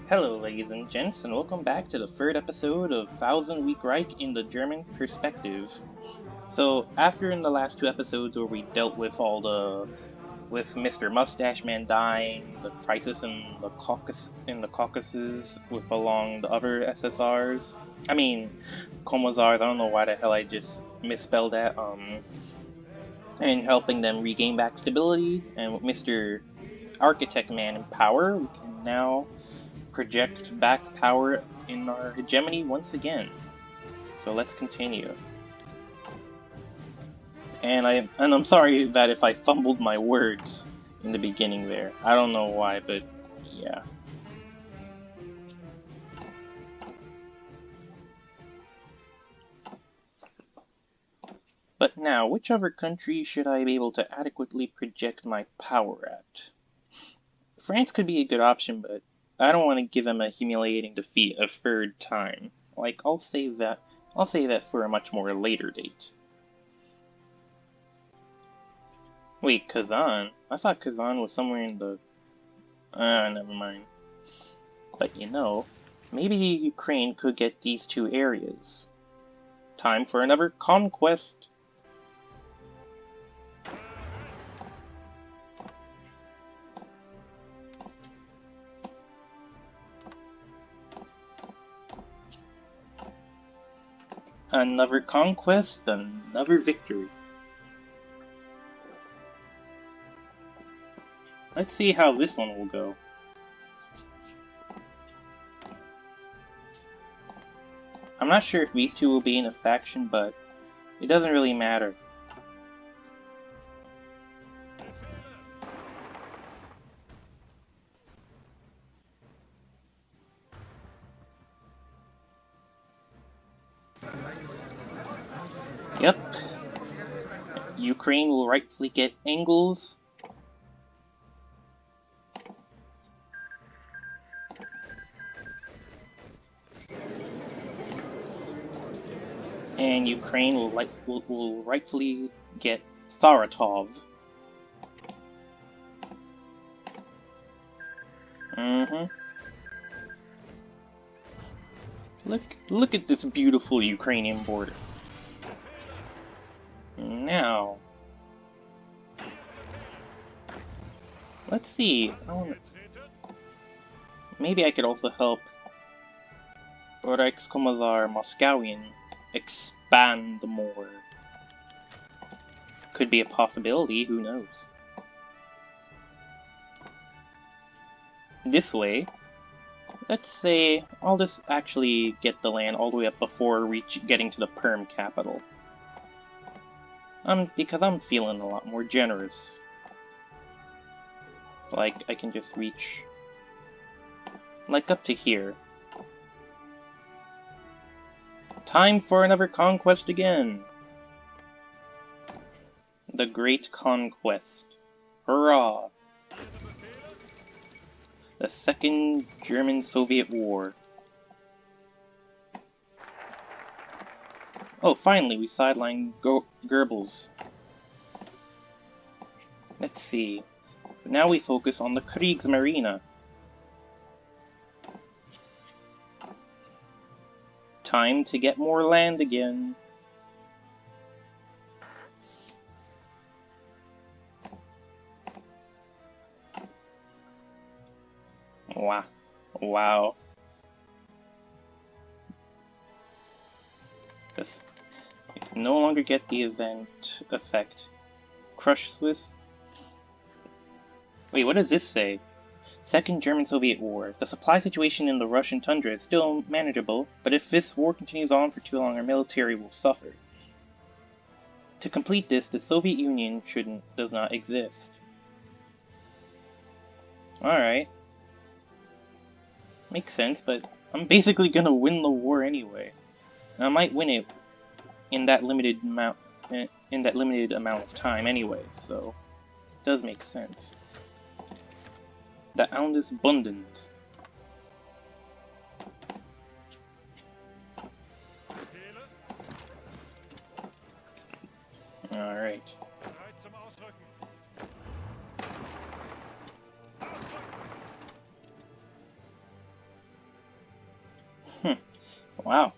Hello, ladies and gents, and welcome back to the third episode of Thousand Week Reich in the German Perspective. So, after in the last two episodes where we dealt with Mr. Mustache Man dying, the crisis in the Caucasus with along the other SSRs. I mean, Komazars. I don't know why the hell I just misspelled that. And helping them regain back stability, and with Mr. Architect Man in power, we can now project back power in our hegemony once again. So let's continue. And I'm sorry that if I fumbled my words in the beginning there. I don't know why, but yeah. But now, which other country should I be able to adequately project my power at? France could be a good option, but I don't want to give them a humiliating defeat a third time. Like, I'll save that for a much more later date. Wait, Kazan? I thought Kazan was somewhere in the... never mind. But you know, maybe Ukraine could get these two areas. Time for another conquest! Another conquest, another victory. Let's see how this one will go. I'm not sure if these two will be in a faction, but it doesn't really matter. Yep. Ukraine will rightfully get Engels. And Ukraine will rightfully get Saratov. Look at this beautiful Ukrainian border. Now, let's see. Maybe I could also help Reichskommissar Moscowian expand more. Could be a possibility, who knows. This way, let's say I'll just actually get the land all the way up before getting to the Perm capital. Because I'm feeling a lot more generous. Like, I can just reach, like, up to here. Time for another conquest again! The Great Conquest. Hurrah! The Second German-Soviet War. Oh, finally, we sidelined Goebbels. Let's see. Now we focus on the Kriegsmarine. Time to get more land again. Wow. This no longer get the event effect. Crush Swiss. Wait, what does this say? Second German-Soviet War. The supply situation in the Russian tundra is still manageable, but if this war continues on for too long, our military will suffer. To complete this, the Soviet Union does not exist. Alright. Makes sense, but I'm basically gonna win the war anyway. And I might win it in that limited amount of time anyway, so it does make sense. The Aundes Bundens. Alright. Hmm. Wow.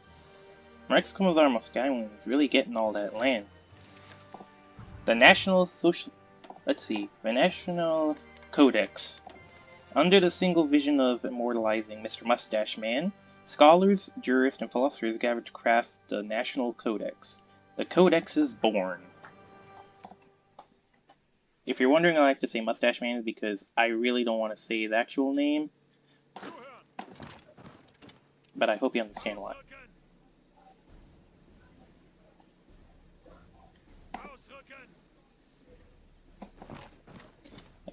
Rex Commissar Moscow is really getting all that land. The National Social... Let's see. The National Codex. Under the single vision of immortalizing Mr. Mustache Man, scholars, jurists, and philosophers gathered to craft the National Codex. The Codex is born. If you're wondering why I like to say Mustache Man, is because I really don't want to say the actual name, but I hope you understand why.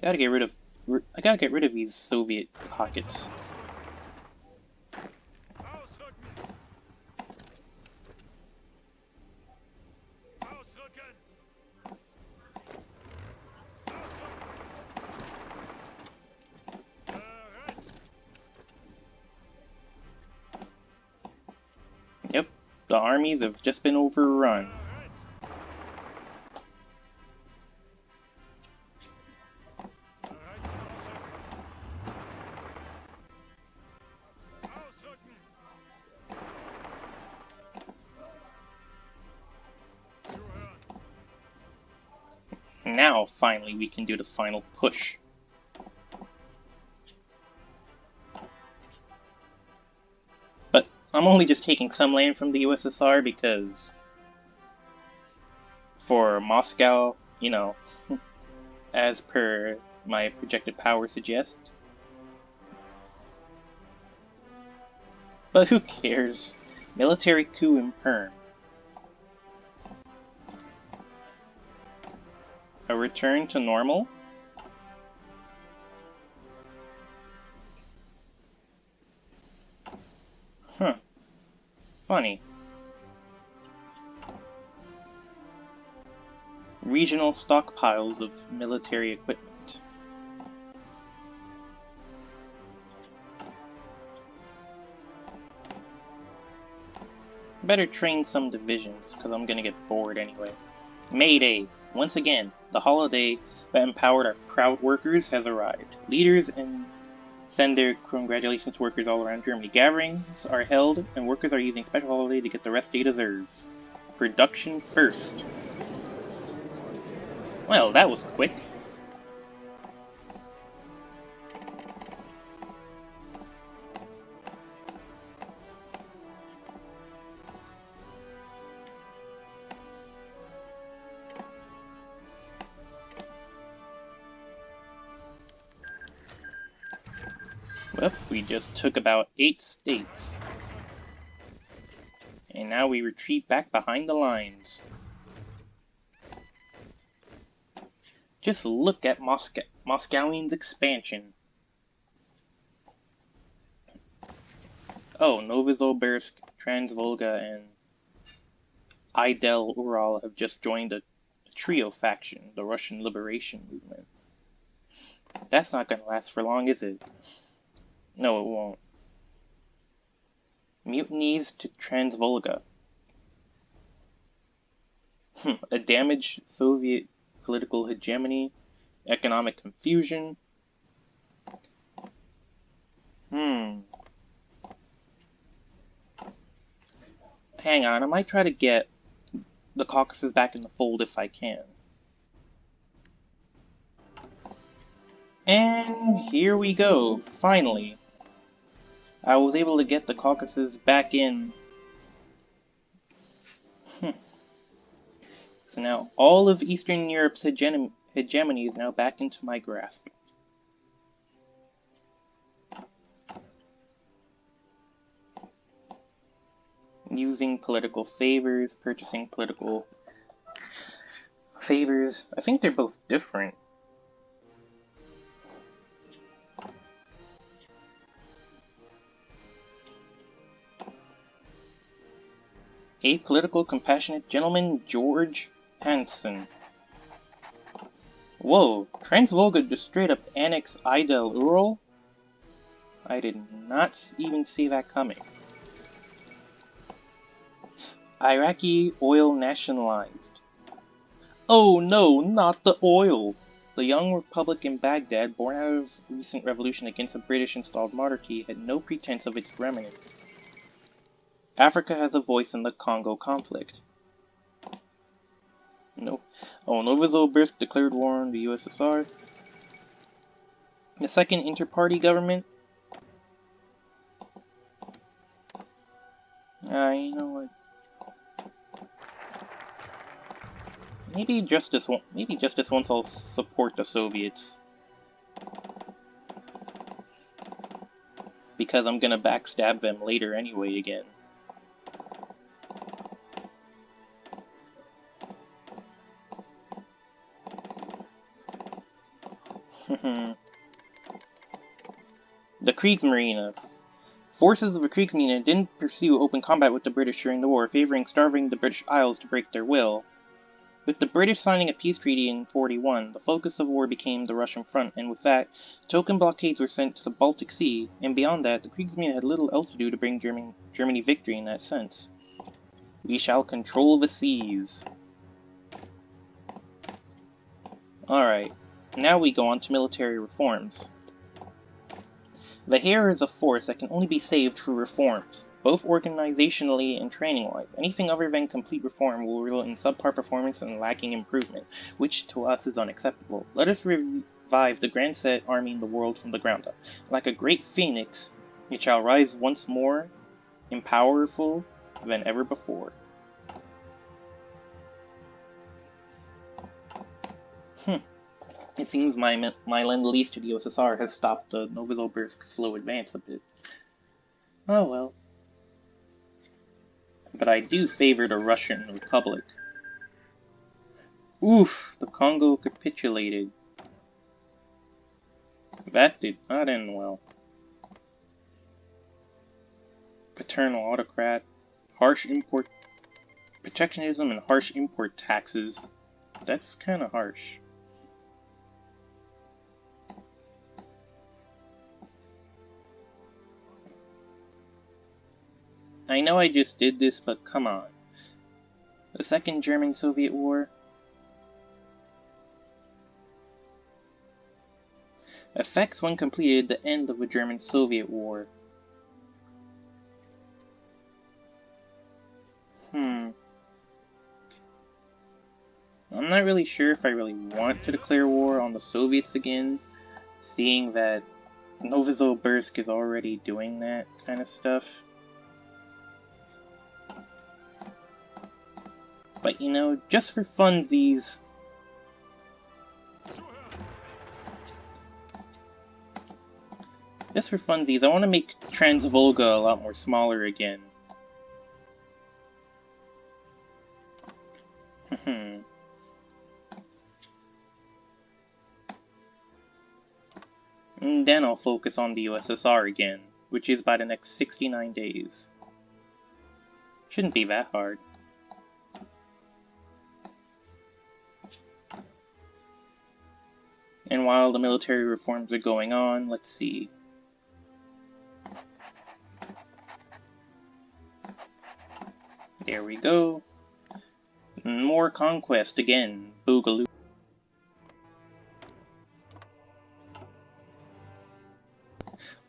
I gotta get rid of these Soviet pockets. Yep, the armies have just been overrun. Now, finally, we can do the final push. But I'm only just taking some land from the USSR because for Moscow, you know, as per my projected power suggests. But who cares? Military coup in Perm. A return to normal? Huh. Funny. Regional stockpiles of military equipment. Better train some divisions, because I'm gonna get bored anyway. May Day! Once again, the holiday that empowered our proud workers has arrived. Leaders and send their congratulations to workers all around Germany. Gatherings are held, and workers are using special holiday to get the rest they deserve. Production first. Well, that was quick. Well, we just took about 8 states. And now we retreat back behind the lines. Just look at Moscowian's expansion. Oh, Novosibirsk, Transvolga, and Idel Ural have just joined a trio faction, the Russian Liberation Movement. That's not gonna last for long, is it? No, it won't. Mutinies to Transvolga. A damaged Soviet political hegemony, economic confusion. Hang on, I might try to get the Caucasus back in the fold if I can. And here we go, finally. I was able to get the Caucasus back in. So now all of Eastern Europe's hegemony is now back into my grasp. Using political favors, purchasing political favors. I think they're both different. Apolitical, compassionate gentleman, George Hansen. Whoa, Transvolga just straight up annexed Idel Ural? I did not even see that coming. Iraqi oil nationalized. Oh no, not the oil! The young republic in Baghdad, born out of recent revolution against the British-installed monarchy, had no pretense of its remnant. Africa has a voice in the Congo conflict. No. Oh, Novozobirsk declared war on the USSR. The second inter-party government. You know what? Maybe just this one. Maybe just this once I'll support the Soviets. Because I'm gonna backstab them later anyway again. The Kriegsmarine. Forces of the Kriegsmarine didn't pursue open combat with the British during the war, favoring starving the British Isles to break their will. With the British signing a peace treaty in 1941, the focus of war became the Russian front, and with that, token blockades were sent to the Baltic Sea, and beyond that, the Kriegsmarine had little else to do to bring Germany victory in that sense. We shall control the seas. Alright, now we go on to military reforms. The Heer is a force that can only be saved through reforms, both organizationally and training-wise. Anything other than complete reform will result in subpar performance and lacking improvement, which to us is unacceptable. Let us revive the grand set army in the world from the ground up. Like a great phoenix, it shall rise once more, and powerful than ever before. It seems my lend-lease to the USSR has stopped the Novozobirsk's slow advance a bit. Oh well. But I do favor the Russian Republic. Oof! The Congo capitulated. That did not end well. Paternal autocrat, harsh import protectionism and harsh import taxes. That's kind of harsh. I know I just did this, but come on. The Second German-Soviet War. Effects when completed the end of the German-Soviet War. I'm not really sure if I really want to declare war on the Soviets again, seeing that Novozobirsk is already doing that kind of stuff. But you know, just for funsies, I want to make Transvolga a lot more smaller again. And then I'll focus on the USSR again, which is by the next 69 days. Shouldn't be that hard. And while the military reforms are going on, let's see. There we go. More conquest again. Boogaloo.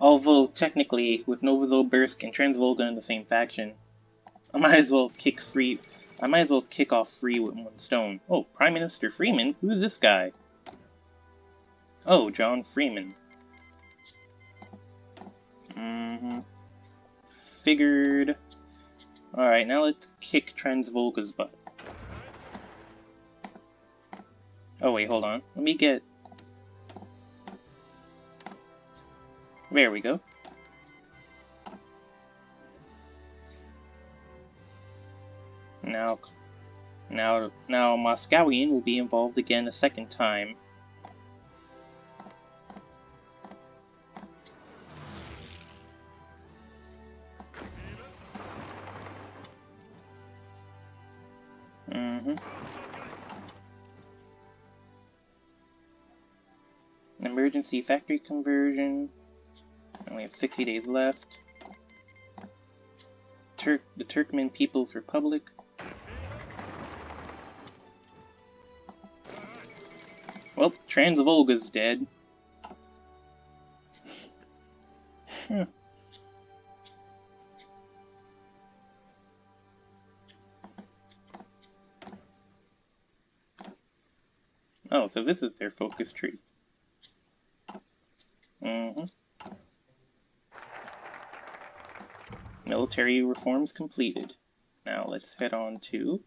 Although, technically, with Novozobirsk and Transvolga in the same faction, I might as well kick off free with one stone. Oh, Prime Minister Freeman? Who's this guy? Oh, John Freeman. Figured. Alright, now let's kick Transvolga's butt. Oh wait, hold on. Let me get... There we go. Now Moscowian will be involved again a second time. Emergency factory conversion. Only have 60 days left. The Turkmen People's Republic. Well, Transvolga's dead. Oh, so this is their focus tree. Military reforms completed. Now let's head on to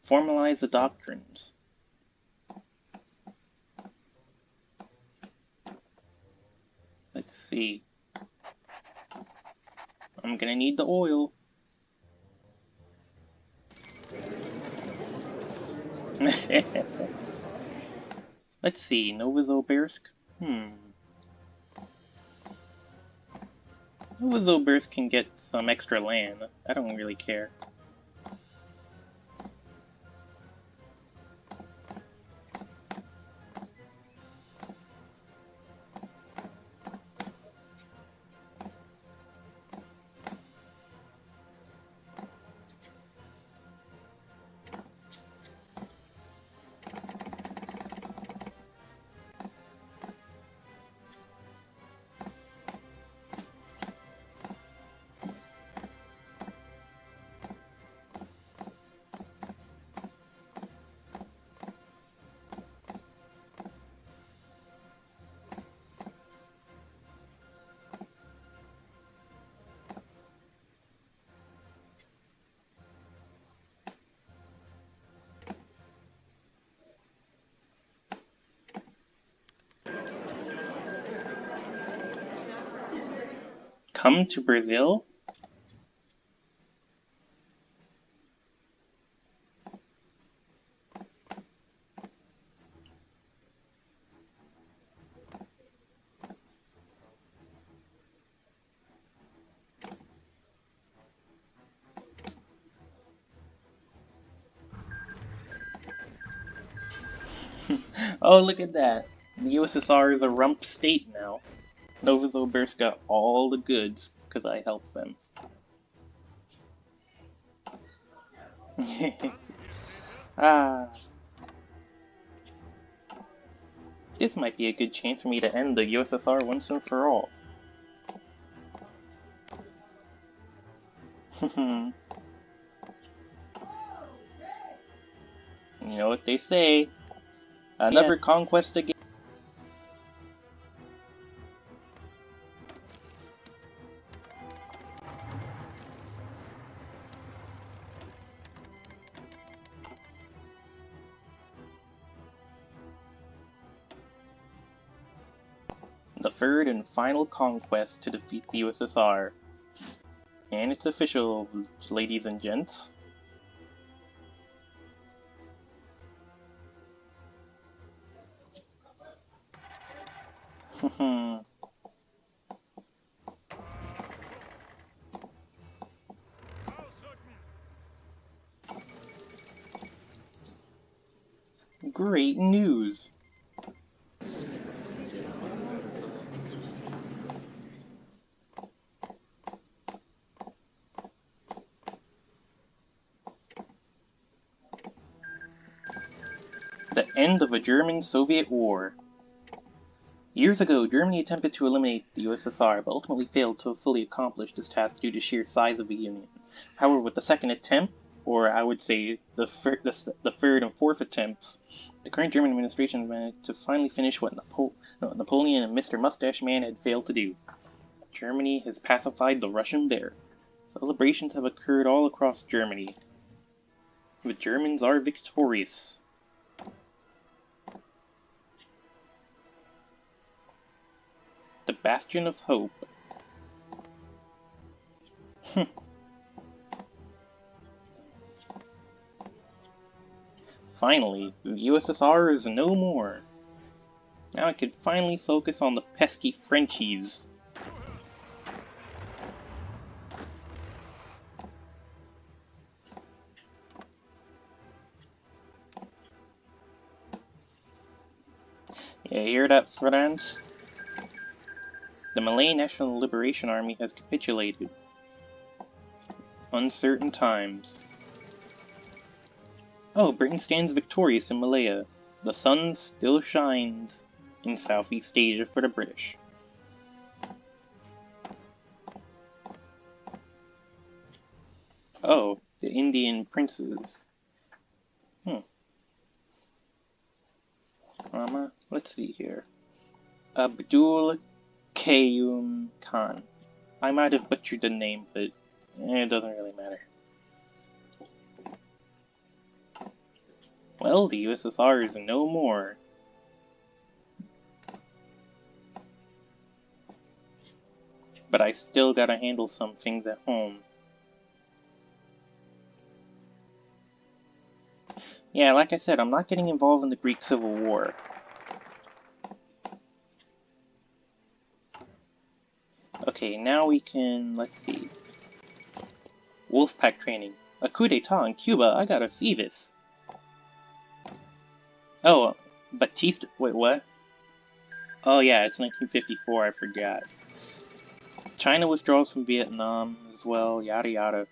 formalize the doctrines. Let's see. I'm gonna need the oil. Let's see, Novozobirsk? Novozobirsk can get some extra land. I don't really care. Come to Brazil? Oh, look at that. The USSR is a rump state now. Novozobirsk got all the goods because I helped them. Ah. This might be a good chance for me to end the USSR once and for all. You know what they say. Another conquest again. The third and final conquest to defeat the USSR. And it's official, ladies and gents. Great news! The end of a German-Soviet war. Years ago, Germany attempted to eliminate the USSR, but ultimately failed to fully accomplish this task due to sheer size of the Union. However, with the second attempt, or I would say the third and fourth attempts, the current German administration managed to finally finish what Napoleon and Mr. Mustache Man had failed to do. Germany has pacified the Russian bear. Celebrations have occurred all across Germany. The Germans are victorious. The Bastion of Hope. Finally, the USSR is no more. Now I can finally focus on the pesky Frenchies. You hear that, France? The Malay National Liberation Army has capitulated. Uncertain times. Oh, Britain stands victorious in Malaya. The sun still shines in Southeast Asia for the British. Oh, the Indian princes. Let's see here. Abdul Qayyum Khan. I might have butchered the name, but it doesn't really matter. Well, the USSR is no more. But I still gotta handle some things at home. Yeah, like I said, I'm not getting involved in the Greek Civil War. Okay, now we can, let's see. Wolfpack training. A coup d'etat in Cuba, I gotta see this. Oh, Batista, wait, what? Oh yeah, it's 1954, I forgot. China withdraws from Vietnam as well, yada yada.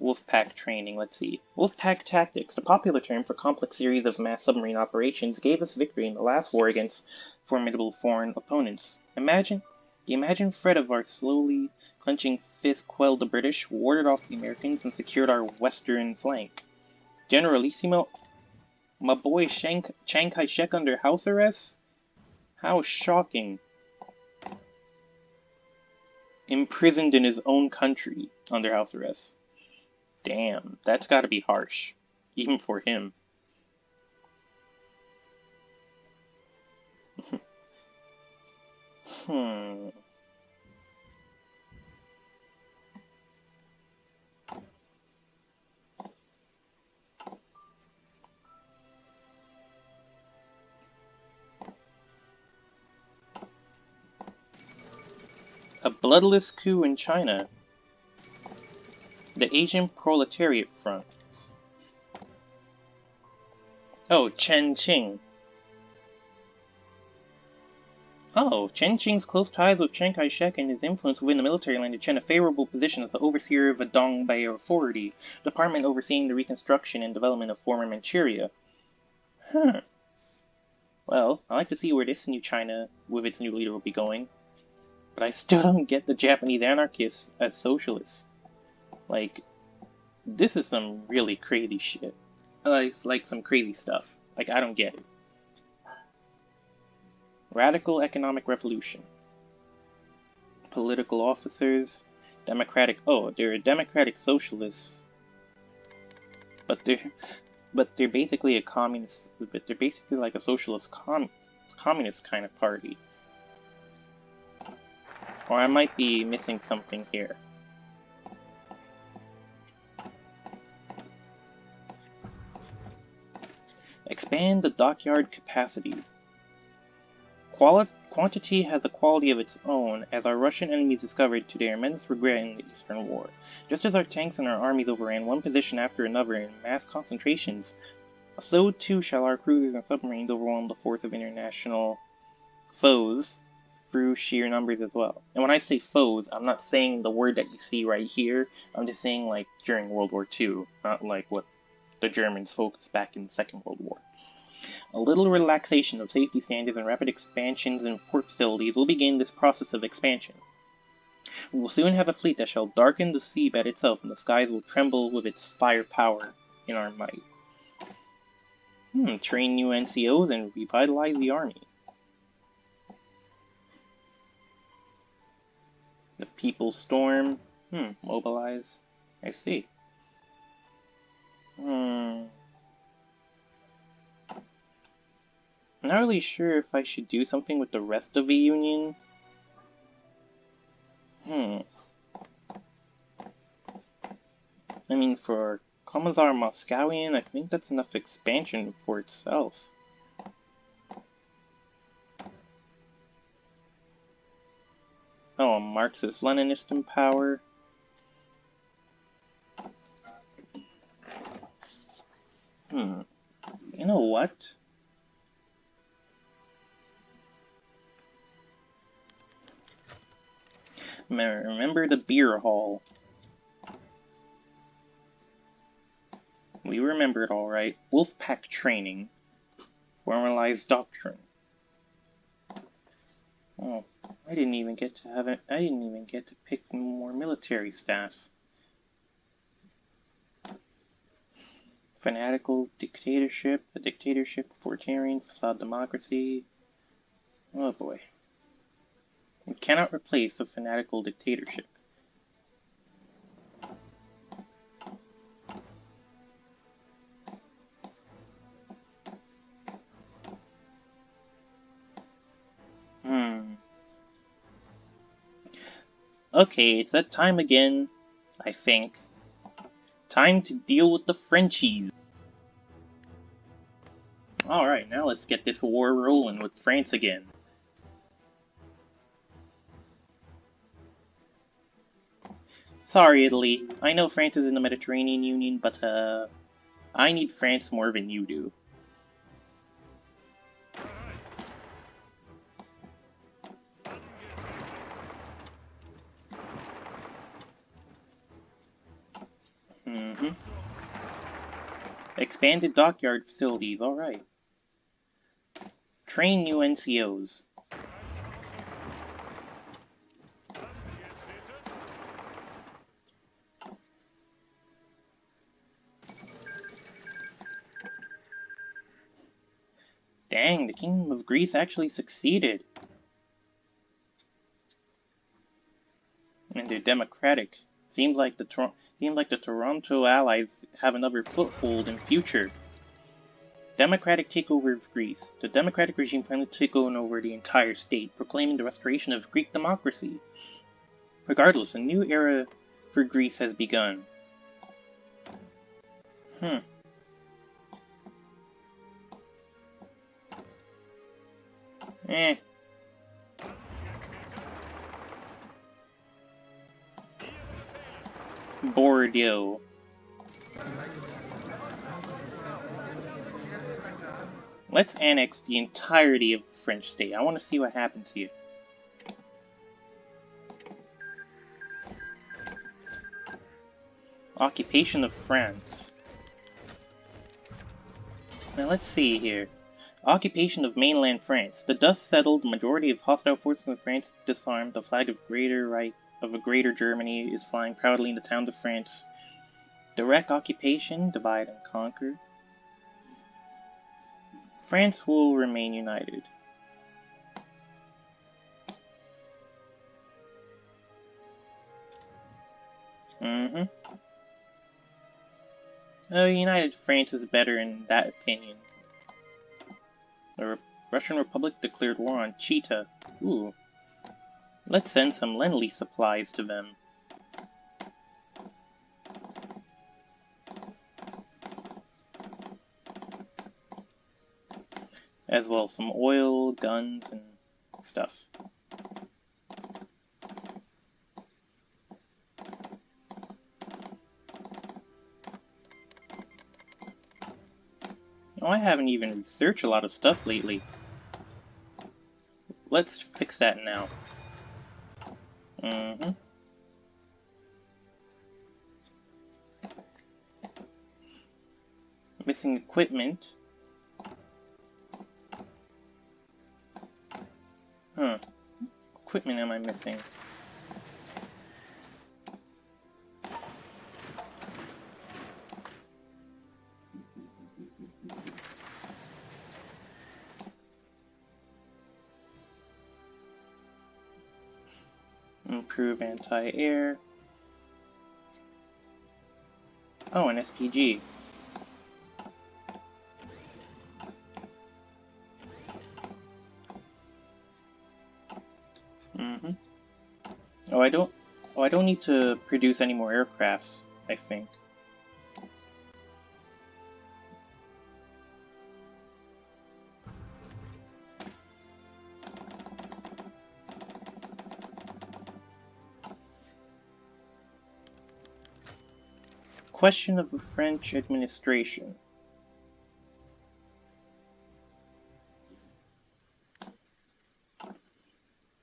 Wolfpack training, let's see. Wolfpack tactics, the popular term for complex series of mass submarine operations, gave us victory in the last war against formidable foreign opponents. The imagined threat of our slowly clenching fist quelled the British, warded off the Americans, and secured our western flank. Generalissimo, my boy Chiang Kai-shek under house arrest? How shocking. Imprisoned in his own country under house arrest. Damn, that's gotta be harsh. Even for him. Hmm. A bloodless coup in China. The Asian Proletariat Front. Oh, Chen Qing. Oh, Chen Qing's close ties with Chiang Kai-shek and his influence within the military landed Chen a favorable position as the overseer of the Dongbei Authority, department overseeing the reconstruction and development of former Manchuria. Huh. Well, I like to see where this new China, with its new leader, will be going. But I still don't get the Japanese anarchists as socialists. Like, this is some really crazy shit. Like some crazy stuff. Like, I don't get it. Radical economic revolution. Political officers. Democratic. Oh, they're a democratic socialists. But they're basically a communist. But they're basically like a socialist communist kind of party. Or I might be missing something here. Expand the dockyard capacity. Quantity has a quality of its own, as our Russian enemies discovered to their immense regret in the Eastern War. Just as our tanks and our armies overran one position after another in mass concentrations, so too shall our cruisers and submarines overwhelm the force of international foes through sheer numbers as well. And when I say foes, I'm not saying the word that you see right here, I'm just saying like during World War II, not like what the Germans focused back in the Second World War. A little relaxation of safety standards and rapid expansions in port facilities will begin this process of expansion. We will soon have a fleet that shall darken the seabed itself, and the skies will tremble with its firepower in our might. Train new NCOs and revitalize the army. The People's Storm. Mobilize. I see. I'm not really sure if I should do something with the rest of the Union. I mean, for Commissar Moscowian, I think that's enough expansion for itself. Oh, a Marxist-Leninist in power. You know what? Remember the beer hall. We remember it all right. Wolfpack training. Formalized doctrine. Oh, I didn't even get to pick more military staff. Fanatical dictatorship, a dictatorship, authoritarian, facade democracy. Oh boy. We cannot replace a fanatical dictatorship. Okay, it's that time again, I think. Time to deal with the Frenchies. Alright, now let's get this war rolling with France again. Sorry, Italy. I know France is in the Mediterranean Union, but, I need France more than you do. Expanded dockyard facilities, alright. Train new NCOs. Dang, the Kingdom of Greece actually succeeded. And they're democratic. Seems like the Toronto allies have another foothold in future. Democratic takeover of Greece. The democratic regime finally took over the entire state, proclaiming the restoration of Greek democracy. Regardless, a new era for Greece has begun. Bordeaux. Let's annex the entirety of the French state. I want to see what happens here. Occupation of France. Now let's see here. Occupation of mainland France. The dust settled, the majority of hostile forces in France disarmed, the flag of a greater Germany is flying proudly in the town of France. Direct occupation, divide and conquer. France will remain united. United France is better in that opinion. The Russian Republic declared war on Chita. Ooh. Let's send some Lend-Lease supplies to them. As well as some oil, guns, and stuff. Oh, I haven't even researched a lot of stuff lately. Let's fix that now. Missing equipment. Equipment am I missing? Improve anti-air. Oh, an SPG. I don't need to produce any more aircrafts, I think. Question of the French administration.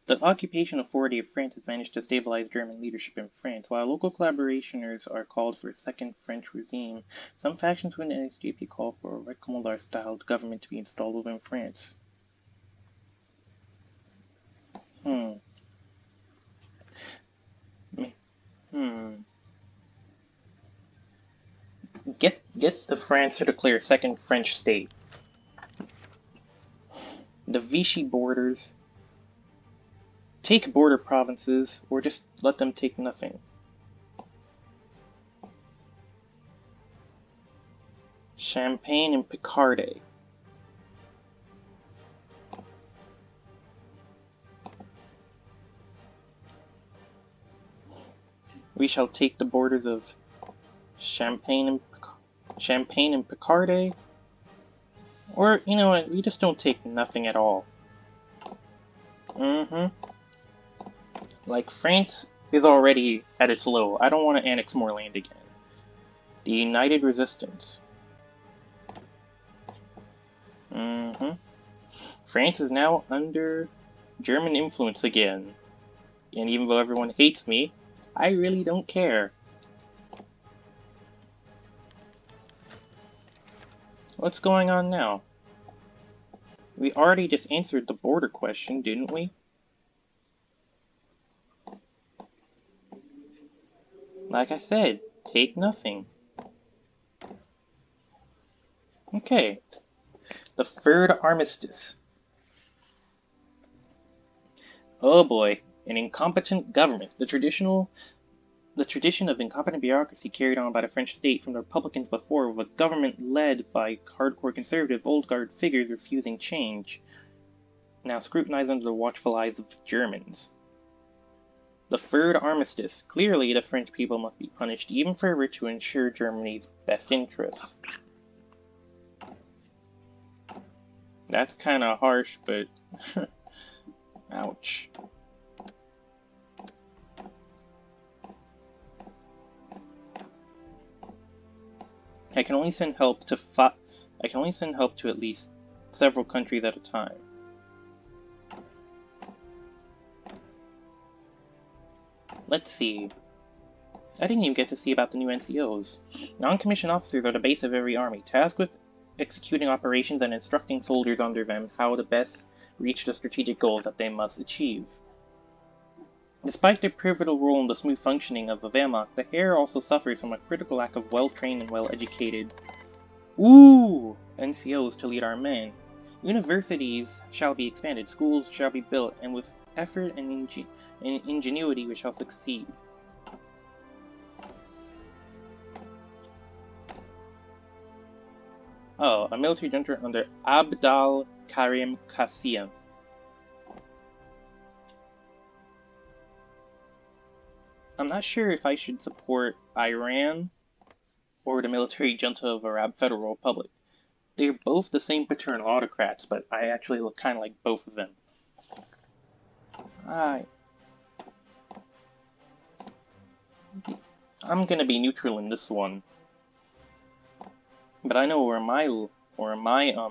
The occupation authority of France has managed to stabilize German leadership in France. While local collaborators are called for a second French regime, some factions within the NSDAP call for a Red Commodore-style government to be installed within France. Gets to France to declare a second French state. The Vichy borders. Take border provinces, or just let them take nothing. Champagne and Picardy. We shall take the borders of Champagne and Picardy. Or, you know what, we just don't take nothing at all. Like, France is already at its low. I don't want to annex more land again. The United Resistance. France is now under German influence again. And even though everyone hates me, I really don't care. What's going on now? We already just answered the border question, didn't we? Like I said, take nothing. Okay. The Third Armistice. Oh boy, an incompetent government. The tradition of incompetent bureaucracy carried on by the French state from the Republicans before, with a government led by hardcore conservative old guard figures refusing change, now scrutinized under the watchful eyes of Germans. The Third Armistice. Clearly, the French people must be punished, even for to ensure Germany's best interests. That's kinda harsh, but... ouch. I can only send help to at least several countries at a time. Let's see. I didn't even get to see about the new NCOs. Non-commissioned officers are the base of every army, tasked with executing operations and instructing soldiers under them how to best reach the strategic goals that they must achieve. Despite their pivotal role in the smooth functioning of the Wehrmacht, the Heer also suffers from a critical lack of well-trained and well-educated NCOs to lead our men. Universities shall be expanded, schools shall be built, and with effort and ingenuity we shall succeed. Oh, a military junta under Abdal Karim Qasim. I'm not sure if I should support Iran or the military junta of Arab Federal Republic. They're both the same paternal autocrats, but I actually look kind of like both of them. I'm gonna be neutral in this one. But I know where my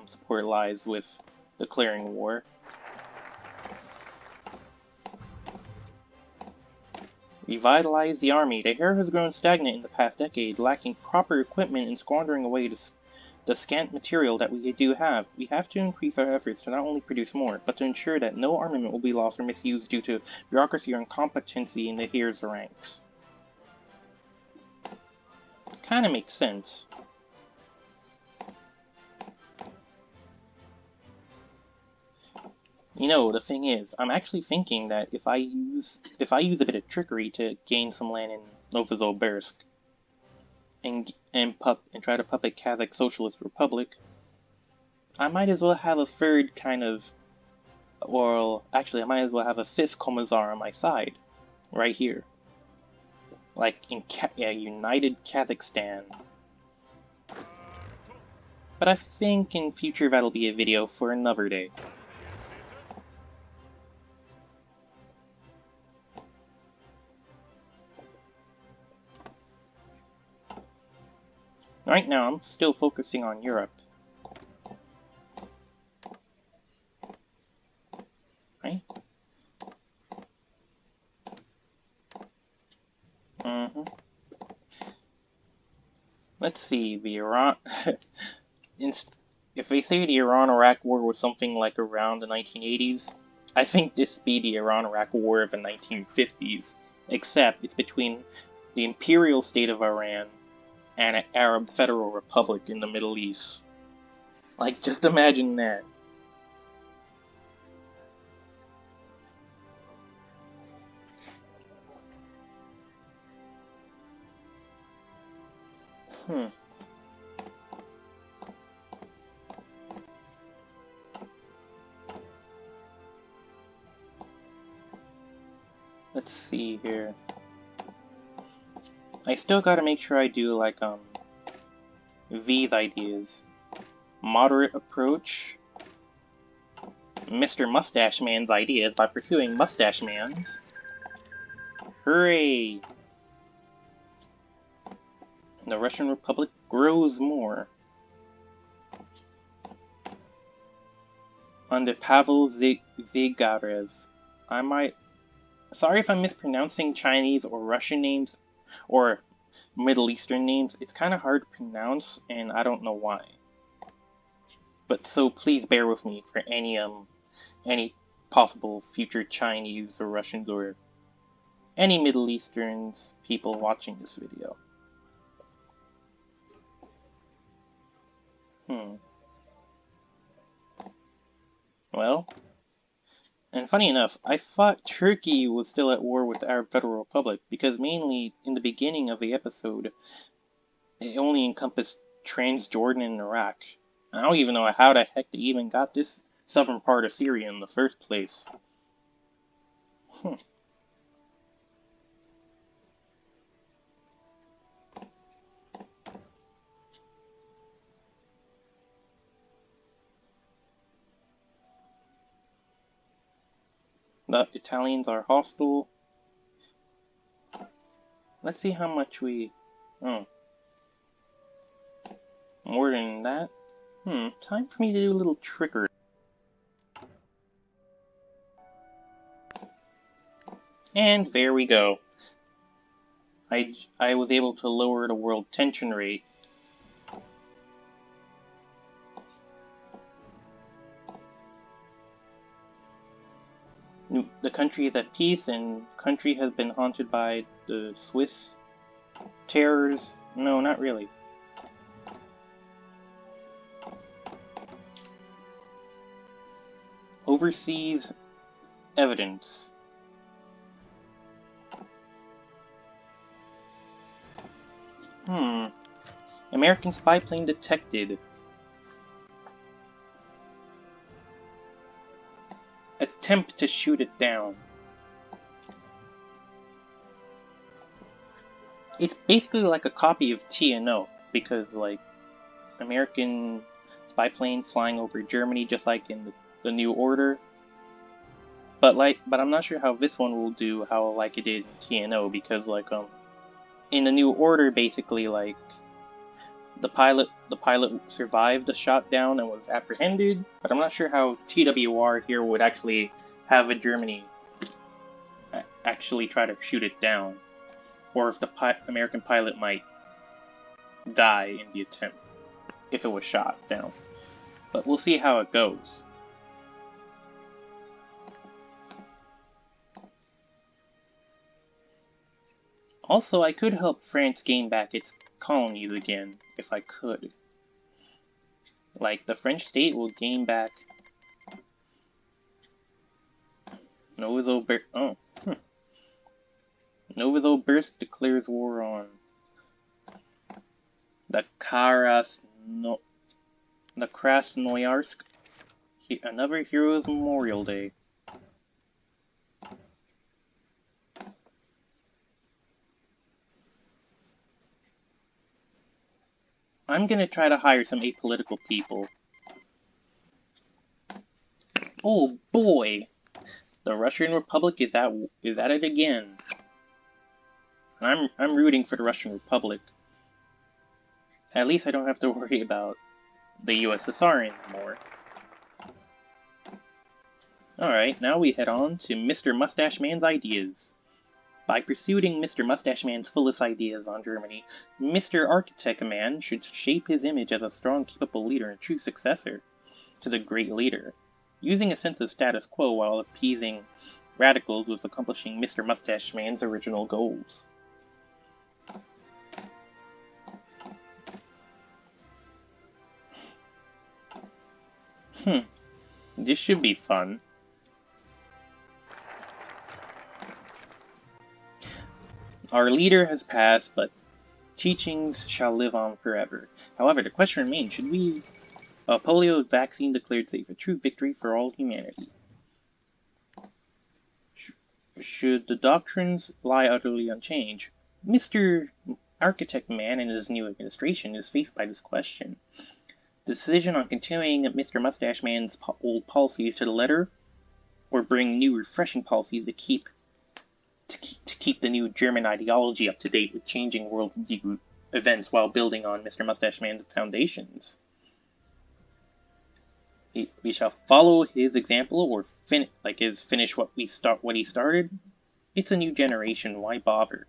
support lies with declaring war. Revitalize the army. The Heer has grown stagnant in the past decade, lacking proper equipment and squandering away the scant material that we do have. We have to increase our efforts to not only produce more, but to ensure that no armament will be lost or misused due to bureaucracy or incompetency in the Heer's ranks. Kinda makes sense. You know, the thing is, I'm actually thinking that if I use a bit of trickery to gain some land in Novozobirsk and try to puppet Kazakh Socialist Republic, I might as well have a third kind of, or actually I might as well have a fifth Komazar on my side, right here. Like in United Kazakhstan. But I think in future that'll be a video for another day. Right now, I'm still focusing on Europe. Right? Let's see, the Iran... if they say the Iran-Iraq War was something like around the 1980s, I think this be the Iran-Iraq War of the 1950s, except it's between the Imperial State of Iran an Arab Federal Republic in the Middle East. Like, just imagine that. Let's see here. I still gotta make sure I do, like, these ideas. Moderate approach. Mr. Mustache Man's ideas by pursuing Mustache Man's. Hooray! The Russian Republic grows more. Under Pavel Zygarev. Sorry if I'm mispronouncing Chinese or Russian names, or Middle Eastern names. It's kind of hard to pronounce, and I don't know why. But so please bear with me for any possible future Chinese or Russians or any Middle Easterns people watching this video. Well, and funny enough, I thought Turkey was still at war with the Arab Federal Republic because mainly in the beginning of the episode, it only encompassed Transjordan and Iraq. I don't even know how the heck they even got this southern part of Syria in the first place. The Italians are hostile. Let's see how much we... Oh. More than that? Time for me to do a little trickery. And there we go. I was able to lower the world tension rate. The country is at peace, and country has been haunted by the Swiss terrors. No, not really. Overseas evidence. American spy plane detected. Attempt to shoot it down. It's basically like a copy of TNO, because, like, American spy plane flying over Germany, just like in the New Order. But I'm not sure how this one will do, how like it did in TNO, because like in the New Order, basically, like, the pilot survived the shot down and was apprehended, but I'm not sure how TWR here would actually have a Germany actually try to shoot it down, or if the American pilot might die in the attempt if it was shot down. But we'll see how it goes. Also, I could help France gain back its colonies again, if I could. Like, the French state will gain back... Novozobirsk declares war on the Krasnoyarsk, another Heroes Memorial Day. I'm gonna try to hire some apolitical people. Oh boy! The Russian Republic is at it again. And I'm rooting for the Russian Republic. At least I don't have to worry about the USSR anymore. Alright, now we head on to Mr. Mustache Man's ideas. By pursuing Mr. Mustache Man's fullest ideas on Germany, Mr. Architect Man should shape his image as a strong, capable leader and true successor to the great leader, using a sense of status quo while appeasing radicals with accomplishing Mr. Mustache Man's original goals. This should be fun. Our leader has passed, but teachings shall live on forever. However, the question remains, should we... A polio vaccine declared safe, a true victory for all humanity. Should the doctrines lie utterly unchanged? Mr. Architect Man and his new administration is faced by this question. The decision on continuing Mr. Mustache Man's old policies to the letter, or bring new refreshing policies to keep the new German ideology up to date with changing worldview events while building on Mr. Mustache Man's foundations. We shall follow his example, or finish what he started. It's a new generation. Why bother?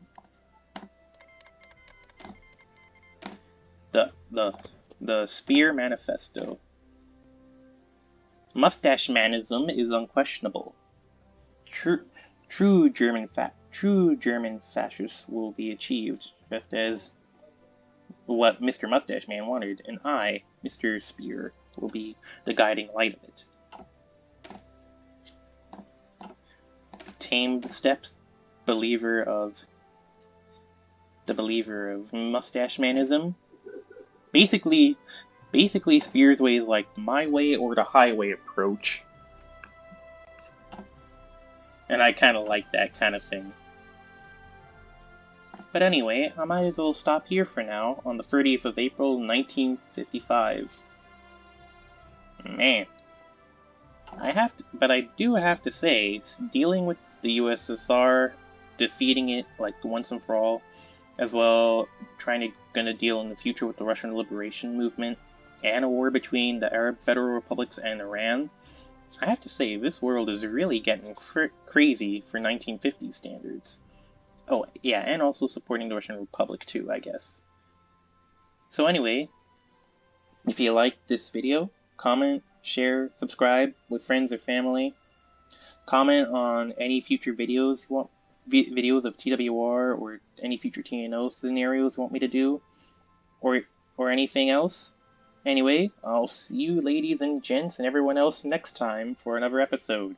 The Spear Manifesto. Mustache Manism is unquestionable. True German fascists will be achieved, just as what Mr. Mustache Man wanted, and I, Mr. Spear, will be the guiding light of it. Tamed Steps, believer of Mustache Manism. Basically, Spear's way is like my way or the highway approach. And I kind of like that kind of thing. But anyway, I might as well stop here for now on the 30th of April, 1955. Man. But I do have to say, dealing with the USSR, defeating it like once and for all, as well gonna deal in the future with the Russian liberation movement, and a war between the Arab Federal Republics and Iran, I have to say, this world is really getting crazy for 1950s standards. Oh, yeah, and also supporting the Russian Republic too, I guess. So anyway, if you liked this video, comment, share, subscribe with friends or family. Comment on any future videos you want, videos of TWR or any future TNO scenarios you want me to do, or anything else. Anyway, I'll see you ladies and gents and everyone else next time for another episode.